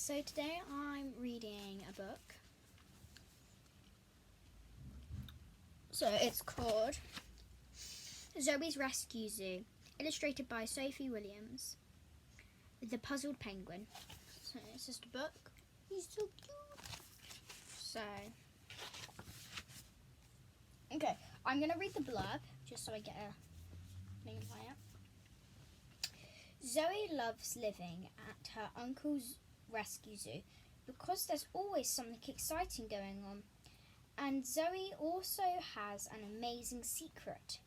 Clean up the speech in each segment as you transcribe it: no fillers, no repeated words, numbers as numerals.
So today I'm reading a book. So it's called Zoe's Rescue Zoo, illustrated by Sophie Williams. The Puzzled Penguin. So it's just a book. He's so cute. So, okay, I'm going to read the blurb just so I get a name by it. Zoe loves living at her uncle's rescue zoo because there's always something exciting going on. And Zoe also has an amazing secret.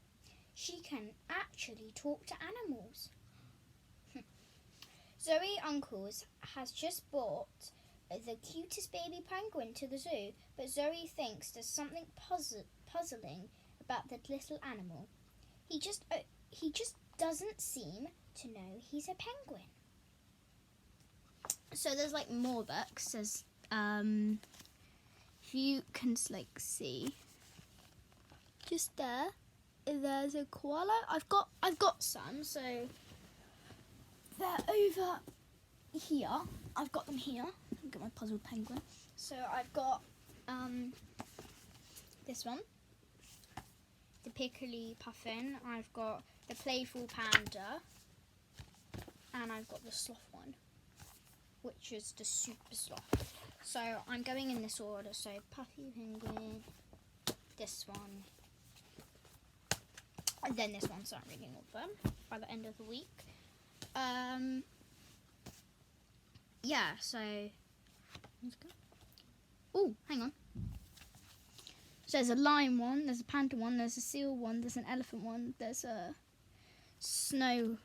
She can actually talk to animals. Zoe Uncles has just brought the cutest baby penguin to the zoo, but Zoe thinks there's something puzzling about the little animal. He just doesn't seem to know he's a penguin. So there's like more books. There's if you can see just there's a koala. I've got some, so they're over here. I've got them here. I've got my puzzled penguin. So I've got this one, the pickly puffin. I've got the playful panda, and I've got the sloth one, which is the super sloth. So I'm going in this order. So puffy penguin, this one, and then this one. So I'm reading all of them by the end of the week. Yeah, so let's go. Oh, hang on. So there's a lion one, there's a panda one, there's a seal one, there's an elephant one, there's a snow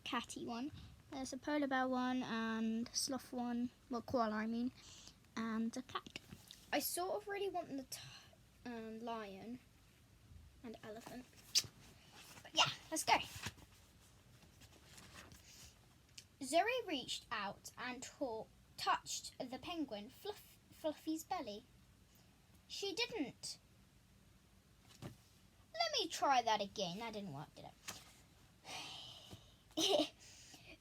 catty one, there's a polar bear one, and sloth one, well, koala I mean, and a cat. I sort of really want the lion and elephant. But yeah, let's go. Zoe reached out and touched the penguin Fluffy's belly. She didn't. Let me try that again. That didn't work, did it?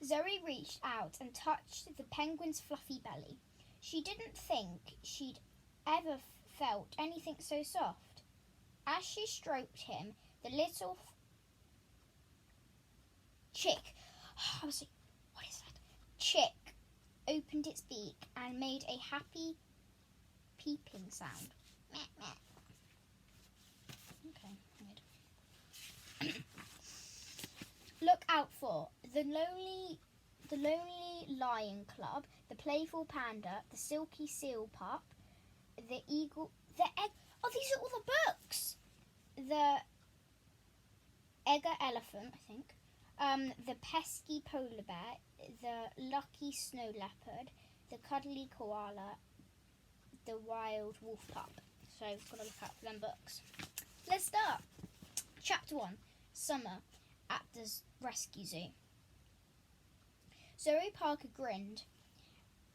Zoe reached out and touched the penguin's fluffy belly. She didn't think she'd ever felt anything so soft. As she stroked him, the little chick, I was like, what is that? Chick opened its beak and made a happy peeping sound. Meh, meh. Okay, good. Look out for the lonely lion club, the playful panda, the silky seal pup, the eagle, the egg. Oh, these are all the books. The egger elephant, I think. The pesky polar bear, the lucky snow leopard, the cuddly koala, the wild wolf pup. So we've got to look out for them books. Let's start. Chapter 1, Summer at the Rescue Zoo. Zoe Parker grinned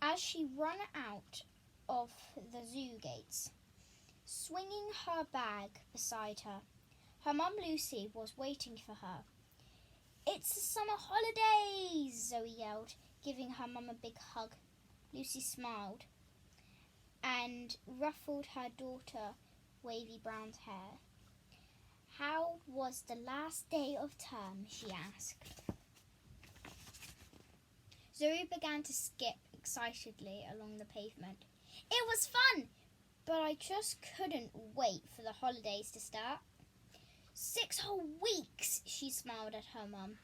as she ran out of the zoo gates, swinging her bag beside her. Her mum Lucy was waiting for her. "It's the summer holidays!" Zoe yelled, giving her mum a big hug. Lucy smiled and ruffled her daughter's wavy brown hair. "How was the last day of term?" she asked. Zoe began to skip excitedly along the pavement. "It was fun, but I just couldn't wait for the holidays to start." 6 whole weeks, she smiled at her mum.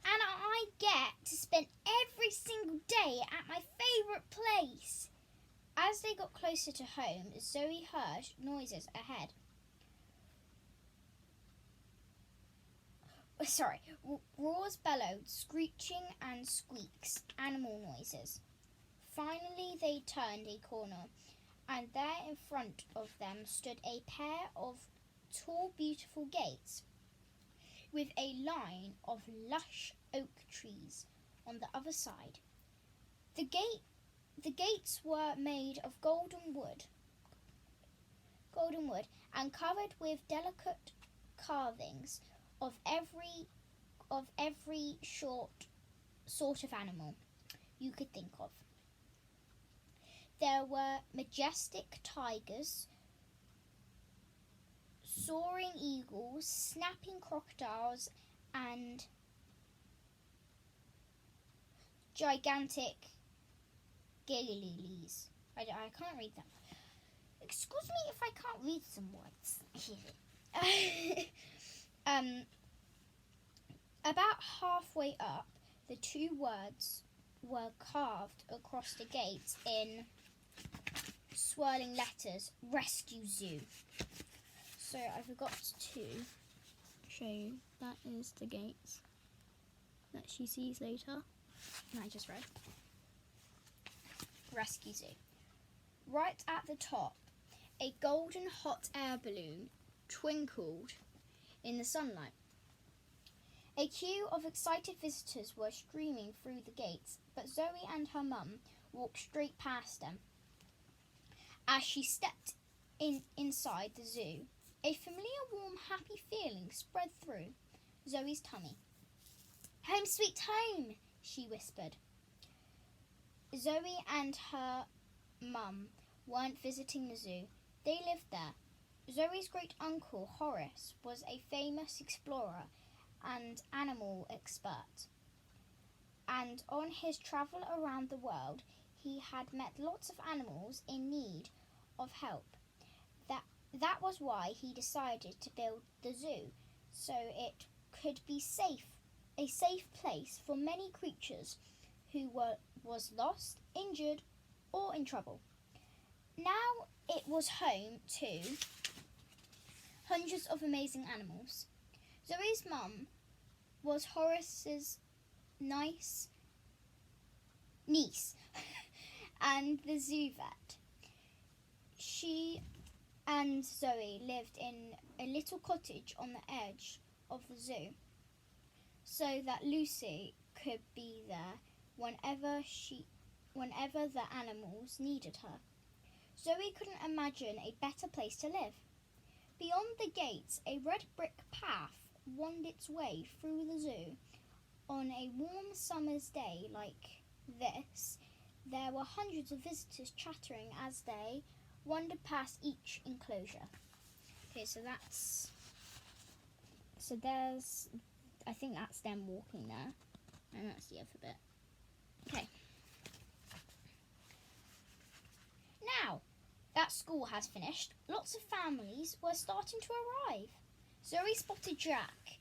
"And I get to spend every single day at my favourite place." As they got closer to home, Zoe heard noises ahead. Roars bellowed, screeching and squeaks, animal noises. Finally, they turned a corner, and there in front of them stood a pair of tall, beautiful gates, with a line of lush oak trees on the other side. The gates were made of golden wood, and covered with delicate carvings of every sort of animal. you could think of. There were majestic tigers, soaring eagles, snapping crocodiles, and gigantic lovelies. I can't read that. Excuse me if I can't read some words. About halfway up, the two words were carved across the gates in swirling letters, Rescue Zoo. So I forgot to show you. That is the gates that she sees later. And I just read. Rescue Zoo. Right at the top, a golden hot air balloon twinkled in the sunlight. A queue of excited visitors were streaming through the gates, but Zoe and her mum walked straight past them. As she stepped inside the zoo, a familiar, warm, happy feeling spread through Zoe's tummy. "Home sweet home," she whispered. Zoe and her mum weren't visiting the zoo. They lived there. Zoe's great-uncle, Horace, was a famous explorer and animal expert. And on his travel around the world, he had met lots of animals in need of help. That was why he decided to build the zoo, so it could be a safe place for many creatures who was lost, injured, or in trouble. Now it was home to hundreds of amazing animals. Zoe's mum was Horace's niece and the zoo vet. She and Zoe lived in a little cottage on the edge of the zoo, so that Lucy could be there whenever the animals needed her. Zoe couldn't imagine a better place to live. Beyond the gates, a red brick path wound its way through the zoo. On a warm summer's day like this, there were hundreds of visitors chattering as they wandered past each enclosure. Okay, I think that's them walking there, and that's the other bit. Okay. Now that school has finished, lots of families were starting to arrive. Zoe spotted Jack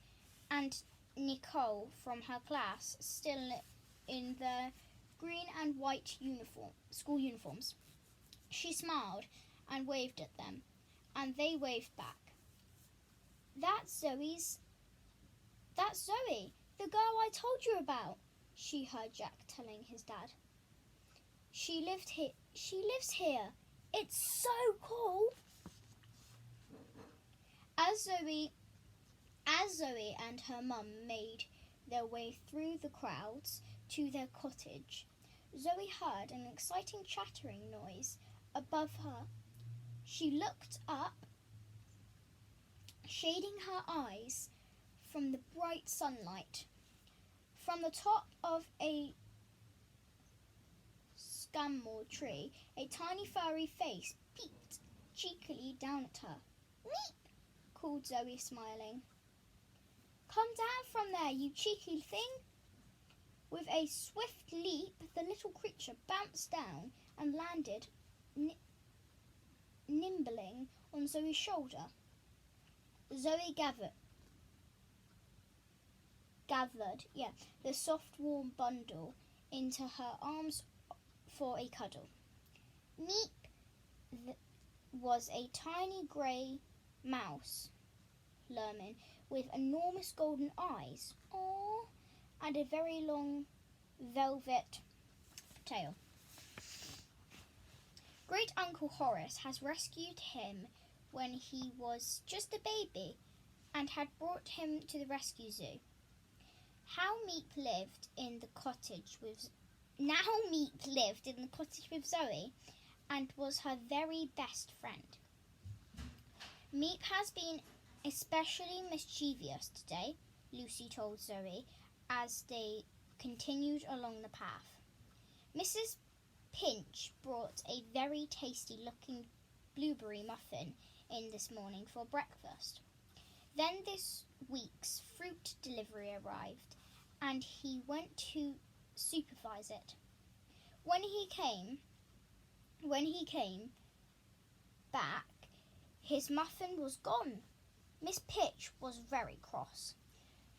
and Nicole from her class still in their green and white school uniforms. She smiled and waved at them, and they waved back. That's Zoe, the girl I told you about," she heard Jack telling his dad. She lives here. It's so cool." As Zoe and her mum made their way through the crowds to their cottage, Zoe heard an exciting chattering noise above her. She looked up, shading her eyes from the bright sunlight. From the top of a scammour tree, a tiny furry face peeped cheekily down at her. "Meep!" called Zoe, smiling. "Come down from there, you cheeky thing!" With a swift leap, the little creature bounced down and landed nimbling on Zoe's shoulder. Zoe gathered the soft, warm bundle into her arms for a cuddle. Meep was a tiny grey mouse lemon with enormous golden eyes, and a very long velvet tail. Great Uncle Horace has rescued him when he was just a baby and had brought him to the rescue zoo. Now Meep lived in the cottage with Zoe and was her very best friend. Meep has been especially mischievous today, Lucy told Zoe as they continued along the path. Mrs. Pinch brought a very tasty-looking blueberry muffin in this morning for breakfast. Then this week's fruit delivery arrived, and he went to supervise it. When he came back, his muffin was gone. Miss Pitch was very cross.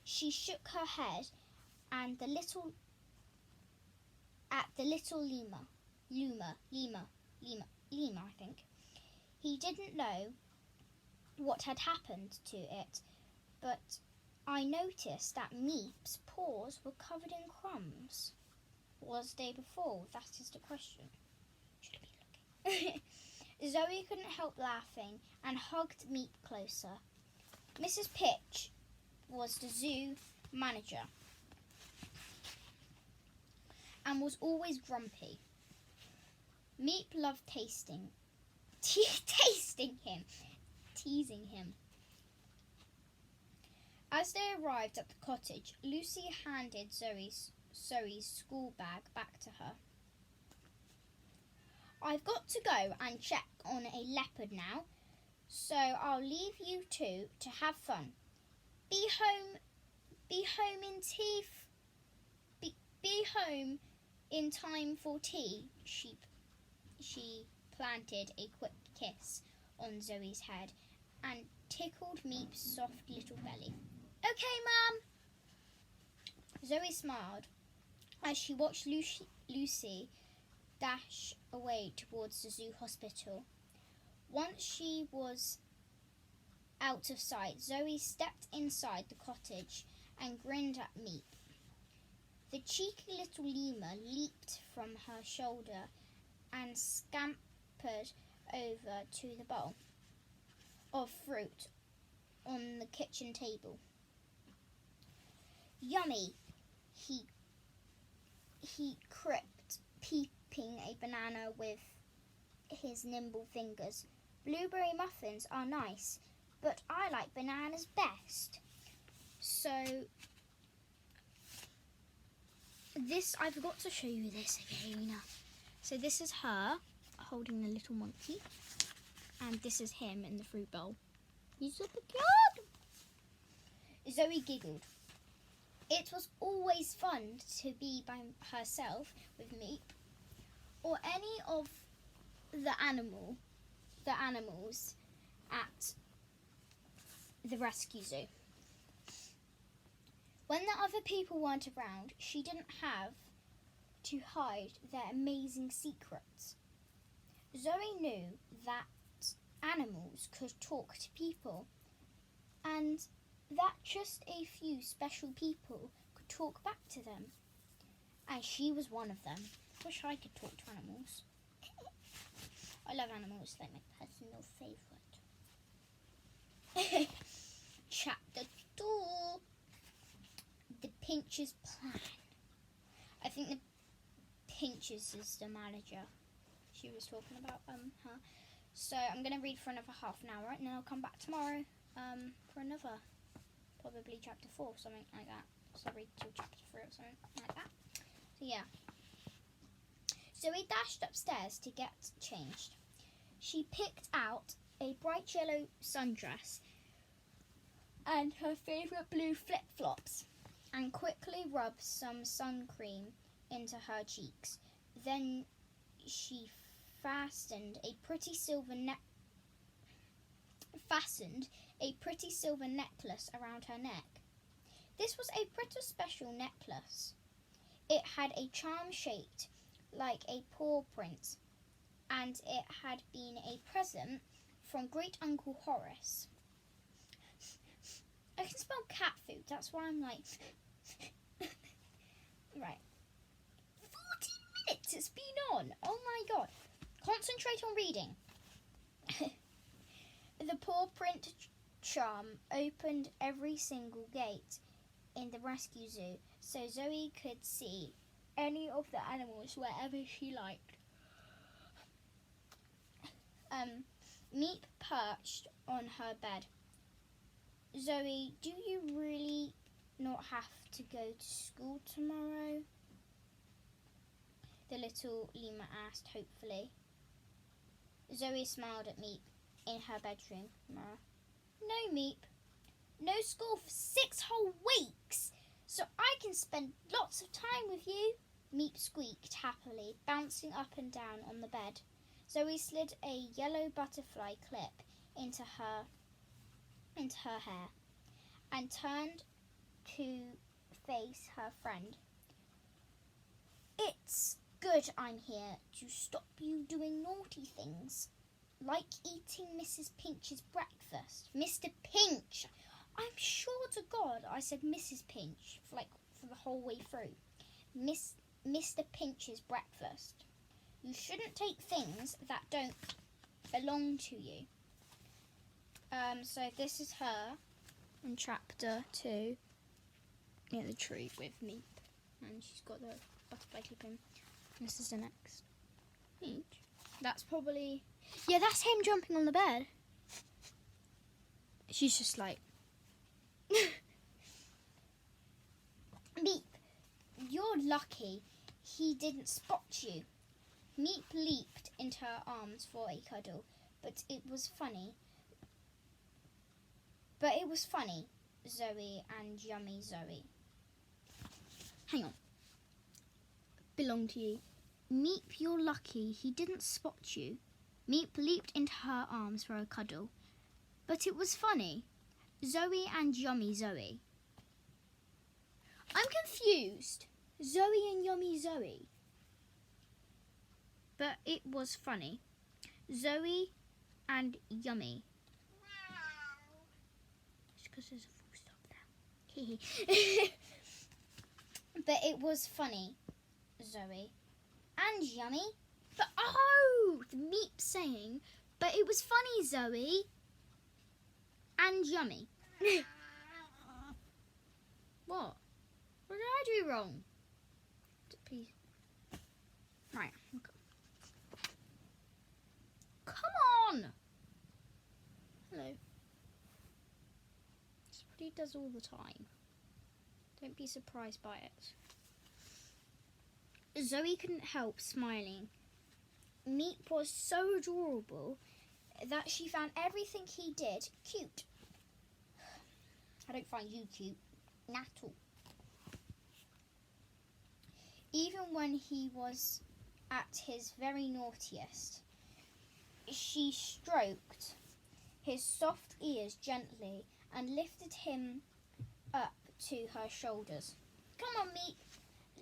She shook her head and the little lemur, I think. He didn't know what had happened to it, but I noticed that Meep's paws were covered in crumbs. What was the day before? That is the question. Should I be looking? Zoe couldn't help laughing and hugged Meep closer. Mrs. Pitch was the zoo manager and was always grumpy. Meep loved teasing him. As they arrived at the cottage, Lucy handed Zoe's school bag back to her. I've got to go and check on a leopard now, so I'll leave you two to have fun. Be home in time for tea. She planted a quick kiss on Zoe's head and tickled Meep's soft little belly. Okay, Mum. Zoe smiled as she watched Lucy dash away towards the zoo hospital. Once she was out of sight, Zoe stepped inside the cottage and grinned at Meep. The cheeky little lemur leaped from her shoulder and scampered over to the bowl of fruit on the kitchen table. Yummy, he cricked, peeping a banana with his nimble fingers. Blueberry muffins are nice, but I like bananas best. So this, I forgot to show you this again. So this is her holding the little monkey, and this is him in the fruit bowl. He's super cute. Zoe giggled. It was always fun to be by herself with Meep or any of the animals at the rescue zoo. When the other people weren't around, she didn't have to hide their amazing secrets. Zoe knew that animals could talk to people, and that just a few special people could talk back to them. And she was one of them. Wish I could talk to animals. I love animals, they're my personal favourite. Chapter 2. The Pinches plan. I think the Pinches is the manager she was talking about. So I'm going to read for another half an hour, and then I'll come back tomorrow for another, probably chapter 4, something like that. So I'll read till chapter 3 or something like that. So yeah. Zoe dashed upstairs to get changed. She picked out a bright yellow sundress and her favourite blue flip-flops and quickly rubbed some sun cream into her cheeks. Then she fastened a pretty silver necklace around her neck. This was a pretty special necklace. It had a charm shaped like a paw print, and it had been a present from Great Uncle Horace. I can smell cat food, that's why I'm like... Right. 40 minutes it's been on! Oh my god. Concentrate on reading. The paw print charm opened every single gate in the rescue zoo, so Zoe could see any of the animals wherever she liked. Meep perched on her bed. Zoe, do you really not have to go to school tomorrow? the little lemur asked hopefully. Zoe smiled at Meep in her bedroom mirror. No, Meep. No school for 6 whole weeks, so I can spend lots of time with you. Meep squeaked happily, bouncing up and down on the bed. Zoe slid a yellow butterfly clip into her hair and turned to face her friend. It's good I'm here to stop you doing naughty things, like eating Mrs. Pinch's breakfast. Mr. Pinch! I'm sure to God I said Mrs. Pinch for the whole way through. Mr. Pinch's breakfast. You shouldn't take things that don't belong to you. So this is her in chapter 2 in the tree with Meep. And she's got the butterfly clip in. This is the next page. That's probably... Yeah, that's him jumping on the bed. She's just like... Meep, you're lucky he didn't spot you. Meep leaped into her arms for a cuddle, but it was funny, Zoe and Yummy Zoe. Hang on. Belong to you. Meep, you're lucky he didn't spot you. Meep leaped into her arms for a cuddle, but it was funny. Zoe and Yummy Zoe. I'm confused. Zoe and Yummy Zoe. But it was funny. Zoe and Yummy. Just because there's a full stop there. But it was funny. Zoe and Yummy. But the Meep saying, but it was funny, Zoe and Yummy. What? What did I do wrong? Please. Right. Okay. Come on. Hello. That's what he does all the time. Don't be surprised by it. Zoe couldn't help smiling. Meep was so adorable that she found everything he did cute. I don't find you cute. Not at all. Even when he was at his very naughtiest, she stroked his soft ears gently and lifted him up to her shoulders. Come on, Meep.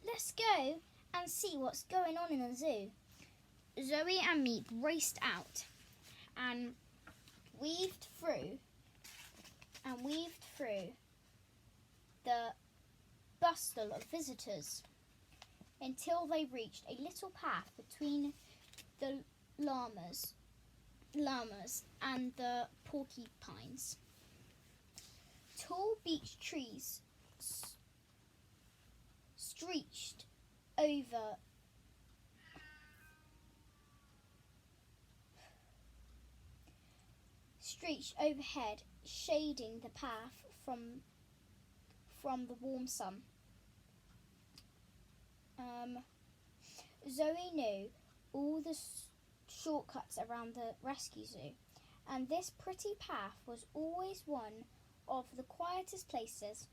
Let's go and see what's going on in the zoo. Zoe and Meep raced out and weaved through the bustle of visitors until they reached a little path between the llamas and the porcupines. Tall beech trees stretched overhead, shading the path from the warm sun. Zoe knew all the shortcuts around the rescue zoo, and this pretty path was always one of the quietest places.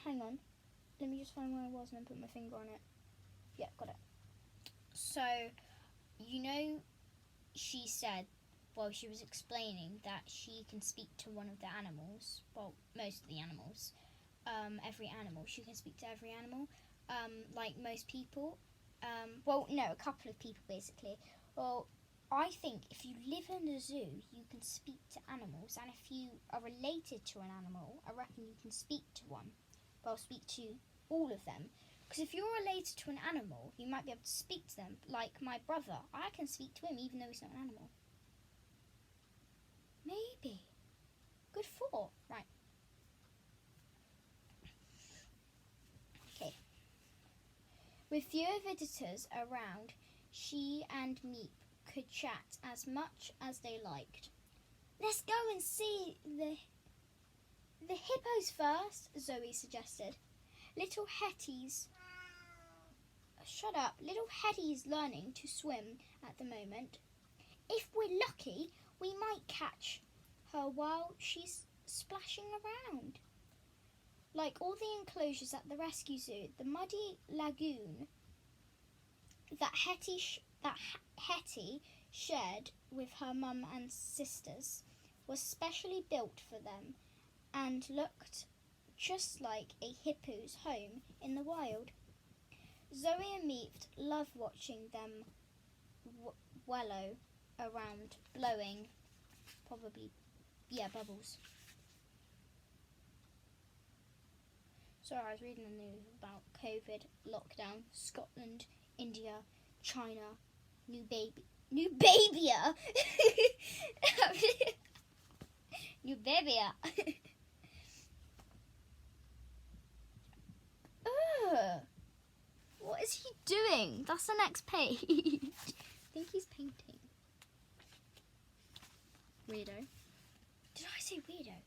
Hang on. Let me just find where I was and then put my finger on it. Yeah, got it. So, she said, well, she was explaining that she can speak to one of the animals. Well, most of the animals. Every animal. She can speak to every animal. Like most people. A couple of people, basically. Well, I think if you live in a zoo, you can speak to animals. And if you are related to an animal, I reckon you can speak to one. Well, speak to all of them. Because if you're related to an animal, you might be able to speak to them. Like my brother. I can speak to him even though he's not an animal. Maybe. Good thought. Right. Okay. With fewer visitors around, she and Meep could chat as much as they liked. Let's go and see The hippos first, Zoe suggested. Little Hetty's... Shut up. Little Hetty's learning to swim at the moment. If we're lucky, we might catch her while she's splashing around. Like all the enclosures at the rescue zoo, the muddy lagoon that Hetty shared with her mum and sisters was specially built for them and looked just like a hippo's home in the wild. Zoe and Meep loved watching them wallow around, blowing bubbles. So I was reading the news about COVID, lockdown, Scotland, India, China, New Babia. New Babia. Ugh. What is he doing? That's the next page. I think he's painting. Weirdo. Did I say weirdo?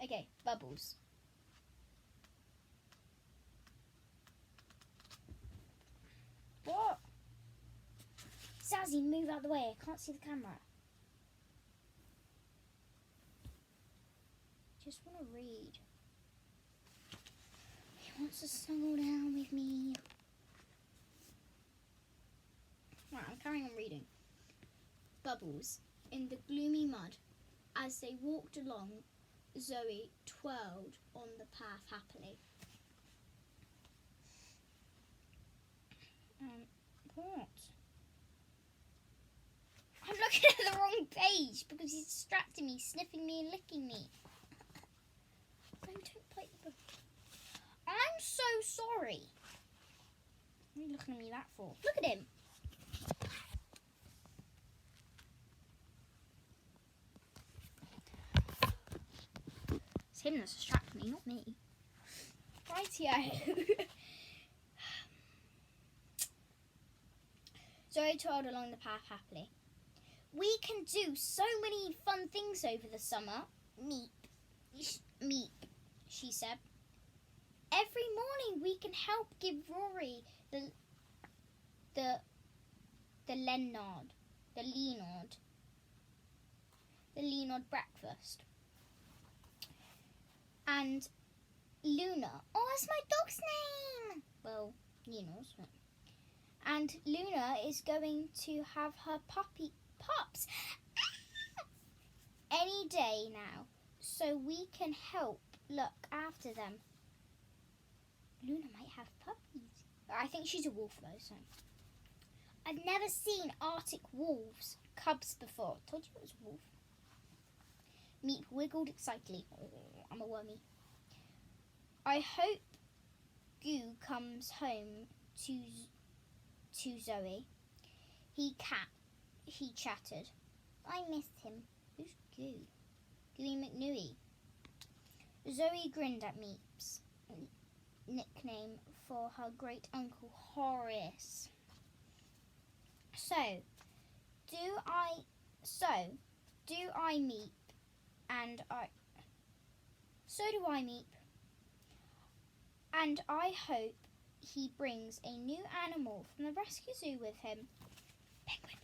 Okay, bubbles. What? Sazzy, move out of the way. I can't see the camera. Just want to read. He wants to snuggle down with me. Right, I'm carrying on reading. Bubbles. In the gloomy mud, as they walked along, Zoe twirled on the path happily. What? I'm looking at the wrong page because he's distracting me, sniffing me and licking me. No, don't bite the book. I'm so sorry. What are you looking at me that for? Look at him. It's him that's distracting me, not me. Rightio. Zoe twirled along the path happily. We can do so many fun things over the summer, Meep, she said. Every morning we can help give Rory the Leonard breakfast. And Luna, that's my dog's name. Well, Leonard's. And Luna is going to have her pups any day now, so we can help look after them. Luna might have puppies. I think she's a wolf though, so. I've never seen Arctic wolves cubs before. Told you it was a wolf. Meep wiggled excitedly. Oh, I'm a wormy. I hope Goo comes home to Zoe. He chattered. I miss him. Who's Goo? Gooey McNooey. Zoe grinned at Meep's nickname for her great uncle Horace. So do I Meep, and so do I Meep, and I hope he brings a new animal from the rescue zoo with him. Penguin.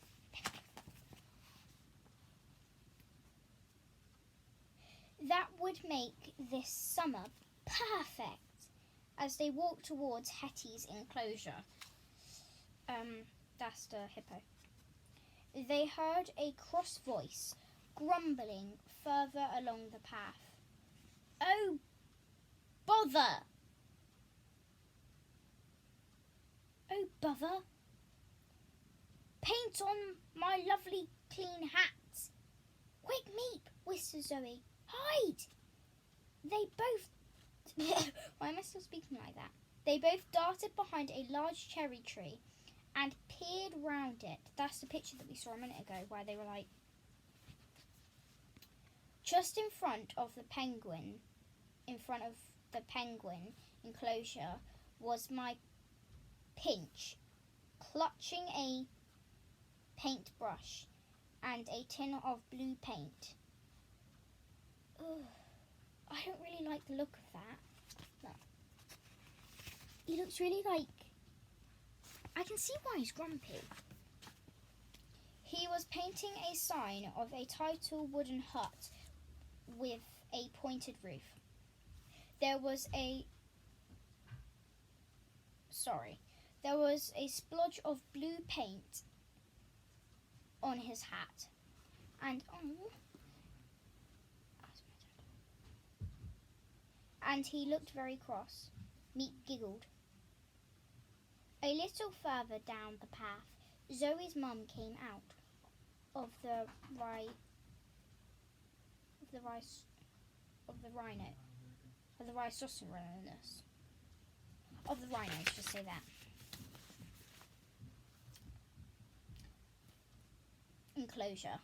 That would make this summer perfect. As they walked towards Hetty's enclosure, that's the hippo, they heard a cross voice grumbling further along the path. Oh, bother! Oh, bother! Paint on my lovely clean hat! Quick, Meep, whispered Zoe. Hide! They both... Why am I still speaking like that? They both darted behind a large cherry tree and peered round it. That's the picture that we saw a minute ago where they were like... Just in front of the penguin enclosure was my Pinch, clutching a paintbrush and a tin of blue paint. Ugh. I don't really like the look of that. No. He looks really like... I can see why he's grumpy. He was painting a sign of a tall wooden hut with a pointed roof. There was a splodge of blue paint on his hat. And he looked very cross. Meep giggled. A little further down the path, Zoe's mum came out of the rhino, just say that. Enclosure.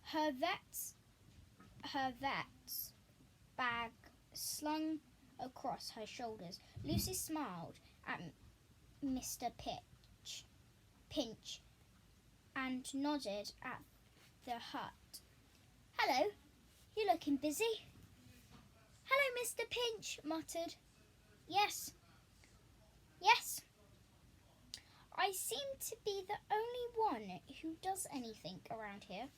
Her vet's bag slung across her shoulders. Lucy smiled at Mr. Pinch and nodded at the hut. Hello, you looking busy? Hello, Mr. Pinch muttered. Yes. I seem to be the only one who does anything around here.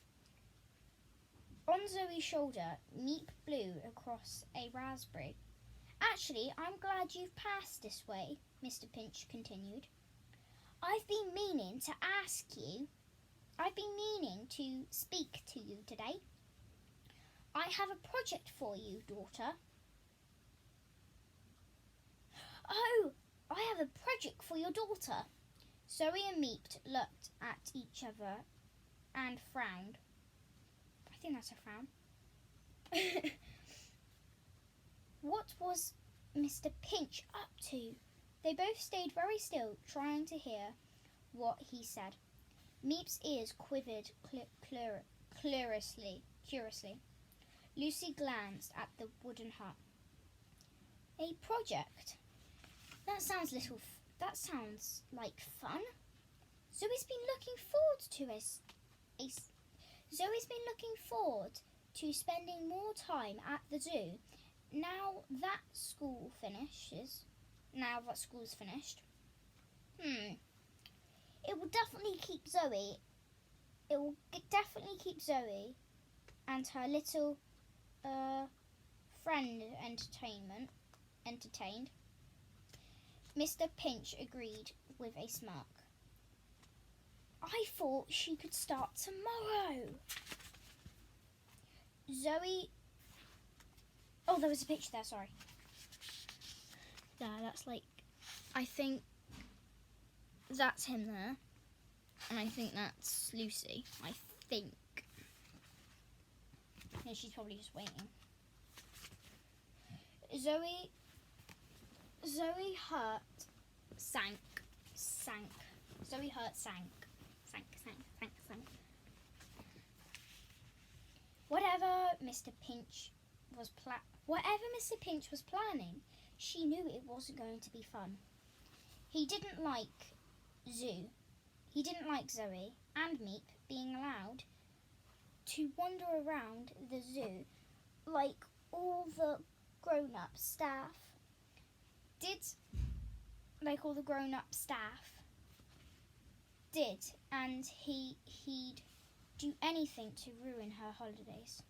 On Zoe's shoulder, Meep blew across a raspberry. Actually, I'm glad you've passed this way, Mr. Pinch continued. I've been meaning to speak to you today. I have a project for you, daughter. Oh, I have a project for your daughter. Zoe and Meep looked at each other and frowned. I think that's a frown. What was Mr. Pinch up to? They both stayed very still, trying to hear what he said. Meep's ears quivered curiously. Lucy glanced at the wooden hut. A project? That sounds like fun. Zoe's been looking forward to spending more time at the zoo. Now that school's finished. It will definitely keep Zoe and her little friend entertained. Mr. Pinch agreed with a smirk. I thought she could start tomorrow. Zoe... Oh, there was a picture there, sorry. Yeah, that's like... I think that's him there. And I think that's Lucy. I think. No, she's probably just waiting. Zoe hurt sank. Zoe hurt sank. Whatever Mr. Pinch was planning, she knew it wasn't going to be fun. He didn't like Zoe and Meep being allowed to wander around the zoo like all the grown-up staff did, and he'd do anything to ruin her holidays.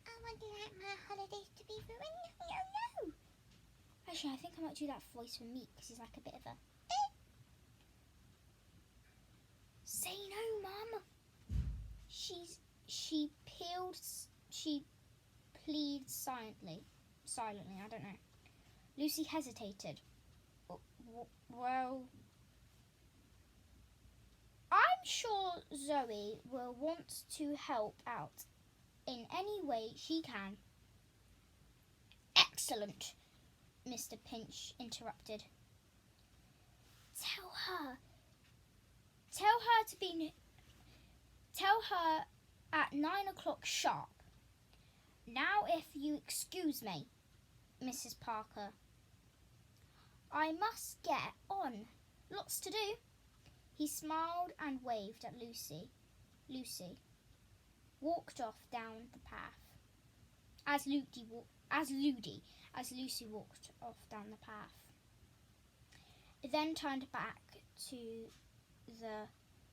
I wouldn't like my holidays to be ruined. No. Actually, I think I might do that voice for Meep because he's like a bit of a... Say no, Mum. She pleaded silently. I don't know. Lucy hesitated. Well, I'm sure Zoe will want to help out in any way she can. Excellent, Mr. Pinch interrupted. Tell her at 9 o'clock sharp. Now, if you excuse me, Mrs. Parker. I must get on. Lots to do. He smiled and waved at Lucy. walked off down the path. As Lucy walked off down the path. It then turned back to the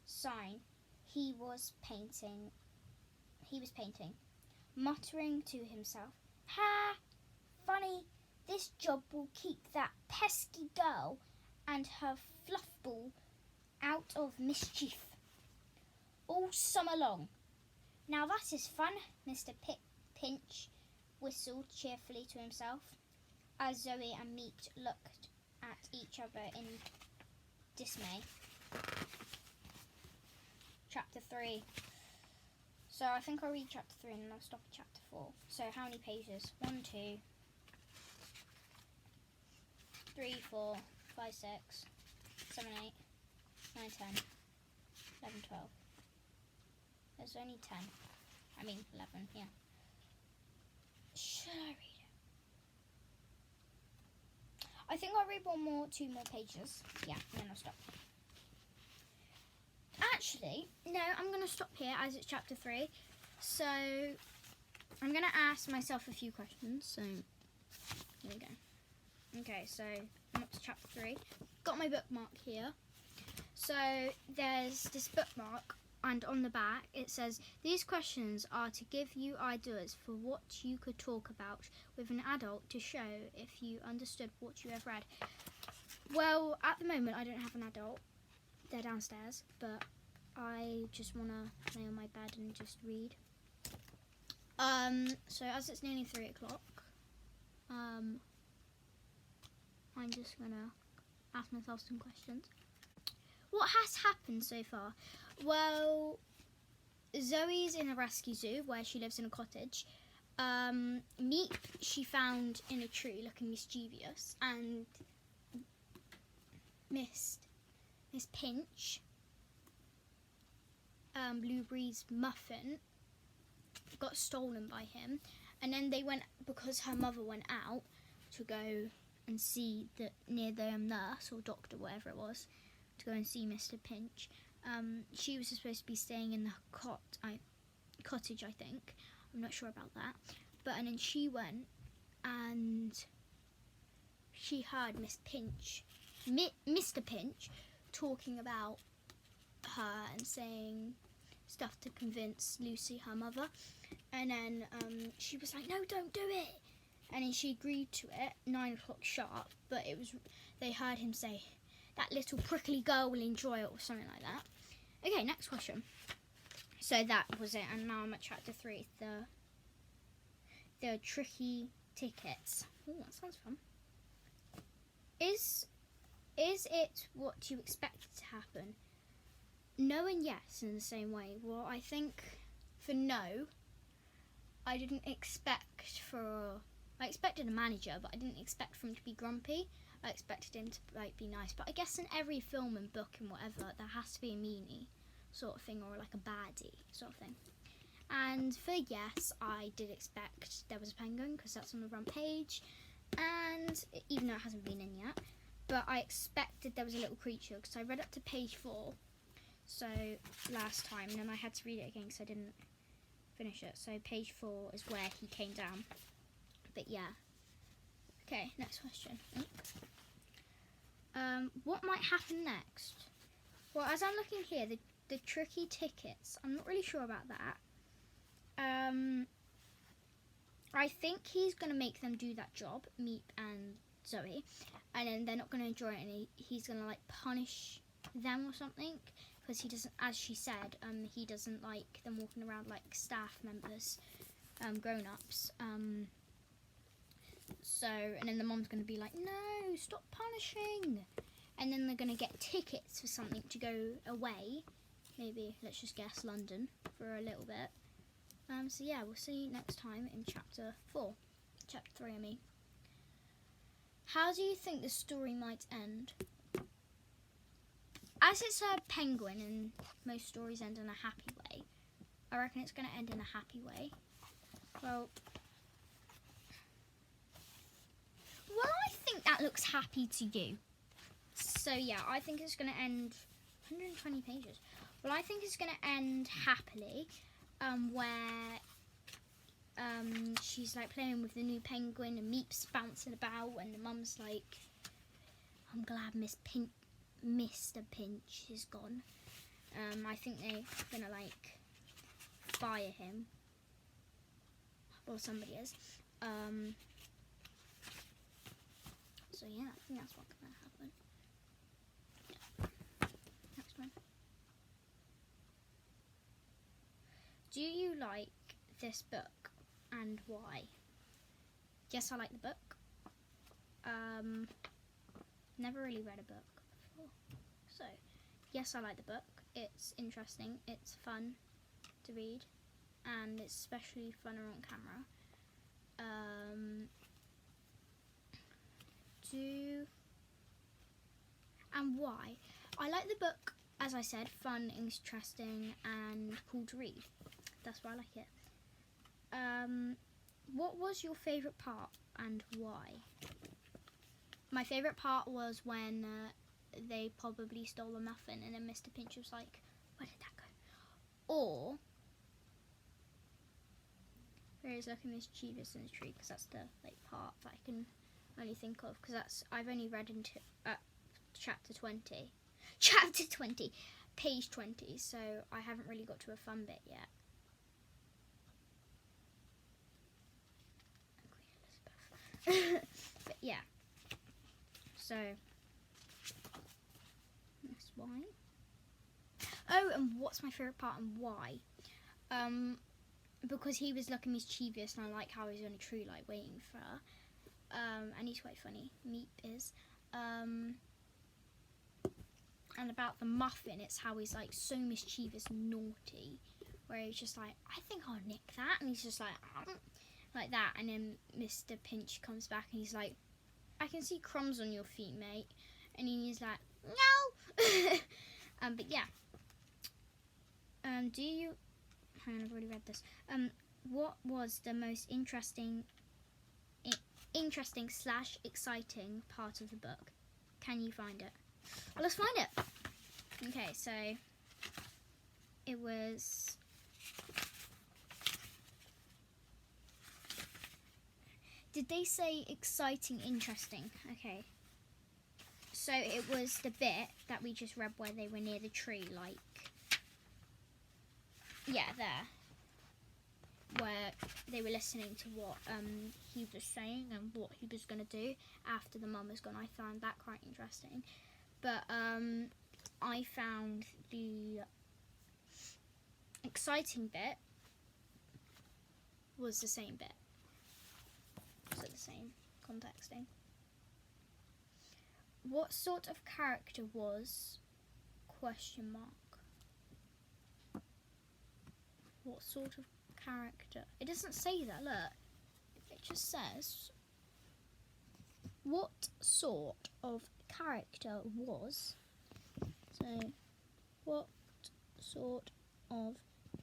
sign he was painting, muttering to himself, "Ha! Funny, this job will keep that pesky girl and her fluff ball out of mischief all summer long. Now that is fun," Mr. Pinch whistled cheerfully to himself, as Zoe and Meep looked at each other in dismay. Chapter 3. So I think I'll read chapter 3 and then I'll stop at chapter 4. So how many pages? 1, 2, 3, 4, 5, 6, 7, 8, 9, 10, 11, 12. There's only 10. I mean 11, yeah. Should I read it? I think I'll read 2 more pages. Yeah, and then I'll stop. Actually, no, I'm going to stop here as it's chapter 3. So, I'm going to ask myself a few questions. So, here we go. Okay, so I'm up to chapter 3. Got my bookmark here. So, there's this bookmark, and on the back it says, "These questions are to give you ideas for what you could talk about with an adult to show if you understood what you have read." Well, at the moment I don't have an adult. They're downstairs, but I just want to lay on my bed and just read. So as it's nearly 3 o'clock, I'm just going to ask myself some questions. What has happened so far? Well, Zoe's in a rescue zoo where she lives in a cottage. Meep she found in a tree looking mischievous, and Miss Pinch, Blueberry's muffin, got stolen by him, and then they went, because her mother went out to go and see near the nurse or doctor, whatever it was, to go and see Mr. Pinch. She was supposed to be staying in the cottage, I think. I'm not sure about that. And then she went and she heard Mr. Pinch talking about her and saying stuff to convince Lucy, her mother. And then she was like, "No, don't do it." And then she agreed to it, 9 o'clock sharp. But they heard him say, "That little prickly girl will enjoy it," or something like that. Okay, next question. So that was it, and now I'm at chapter 3. The tricky tickets. Oh, that sounds fun. Is it what you expected to happen? No and yes in the same way. Well, I think for no, I didn't expect I expected a manager, but I didn't expect for him to be grumpy. I expected him to be nice. But I guess in every film and book and whatever, there has to be a meanie sort of thing, or like a baddie sort of thing. And for yes, I did expect there was a penguin, because that's on the front page, and even though it hasn't been in yet, but I expected there was a little creature, because I read up to page 4 so last time, and then I had to read it again because I didn't finish it. So page 4 is where he came down. But yeah. Okay, next question. What might happen next? Well, as I'm looking here, the tricky tickets, I'm not really sure about that. I think he's going to make them do that job, Meep and Zoe, and then they're not going to enjoy it, and he's going to punish them or something, because he doesn't, as she said, he doesn't like them walking around like staff members, grown-ups. And then the mom's going to be like, "No, stop punishing," and then they're going to get tickets for something to go away, maybe, let's just guess, London, for a little bit. So yeah, we'll see you next time in chapter 4. Chapter 3, I mean. How do you think the story might end? As it's a penguin and most stories end in a happy way, I reckon it's going to end in a happy way. Well, I think that looks happy to you. So yeah, I think it's going to end 120 pages. Well, I think it's going to end happily. where she's like playing with the new penguin and Meep's bouncing about, and the mum's like, I'm glad Mr. Pinch is gone. I think they're gonna like fire him, or somebody is. So yeah, I think that's what's gonna happen. Yeah. Next one. Do you like this book and why? Yes, I like the book. Never really read a book before. So, yes, I like the book. It's interesting, it's fun to read, and it's especially funner on camera. And why? I like the book, as I said, fun, interesting, and cool to read. That's why I like it. What was your favourite part and why? My favourite part was when they probably stole a muffin and then Mr. Pinch was like, where did that go? Or where he's looking mischievous in the tree, because that's the like part that I can only think of, because I've only read into chapter 20, page 20, so I haven't really got to a fun bit yet. Queen Elizabeth. But yeah, so that's why. Oh, and what's my favourite part and why? Because he was looking mischievous, and I like how he's on a tree like waiting for her. And he's quite funny. Meep is. And about the muffin, it's how he's like so mischievous, naughty, where he's just like, I think I'll nick that, and he's just like that, and then Mr. Pinch comes back and he's like, I can see crumbs on your feet, mate, and he's like, no. But yeah. Do you? Hang on, I've already read this. What was the most interesting / exciting part of the book? Can you find it? Well, let's find it. Okay, so it was. Did they say exciting, interesting? Okay. So it was the bit that we just read where they were near the tree, like. Yeah, there. Where they were listening to what he was saying and what he was going to do after the mum was gone. I found that quite interesting. But I found the exciting bit was the same bit. So the same contexting. What sort of character was ? What sort of character? It doesn't say that, look. It just says what sort of character was. So what sort of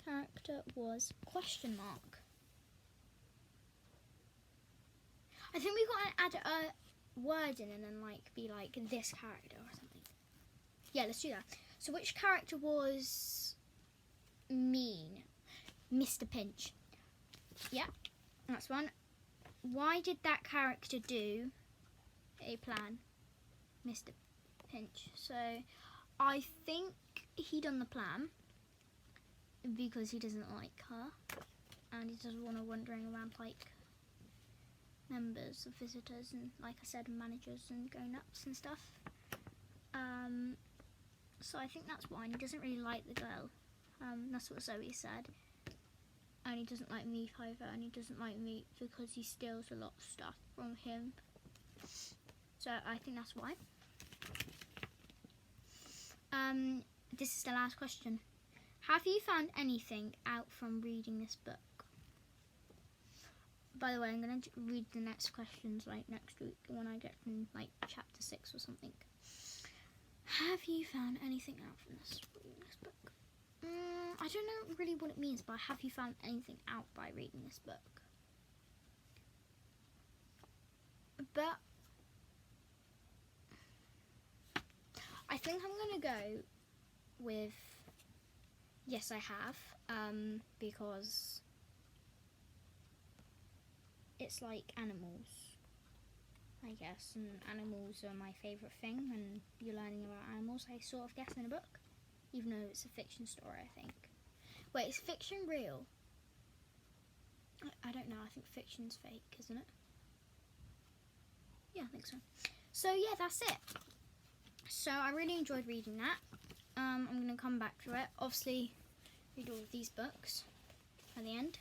character was ? I think we've got to add a word in and then like be like this character or something. Yeah, let's do that. So which character was mean? Mr. Pinch. Yeah, that's one. Why did that character do a plan? Mr. Pinch. So I think he done the plan because he doesn't like her and he doesn't want her wandering around like members of visitors and, like I said, managers and go nuts and stuff. So I think that's why. And he doesn't really like the girl. That's what Zoe said. And he doesn't like Meep either, and he doesn't like Meep because he steals a lot of stuff from him. So I think that's why. This is the last question. Have you found anything out from reading this book? By the way, I'm going to read the next questions like next week when I get from like chapter 6 or something. Have you found anything out from reading this book? I don't know really what it means, but have you found anything out by reading this book? But I think I'm going to go with yes, I have. because it's like animals, I guess, and animals are my favourite thing, and you're learning about animals, I sort of guess, in a book, even though it's a fiction story, I think. Wait, is fiction real? I don't know, I think fiction's fake, isn't it? Yeah, I think so. So yeah, that's it. So I really enjoyed reading that. I'm going to come back to it. Obviously, read all of these books at the end.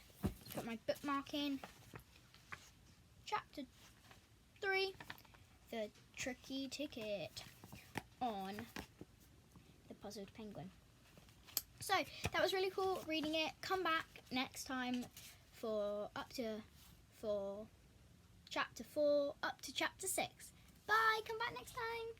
Put my bookmark in. Chapter 3, The Tricky Ticket on the Puzzled Penguin. So that was really cool reading it. Come back next time for chapter 4 up to chapter 6. Bye, come back next time.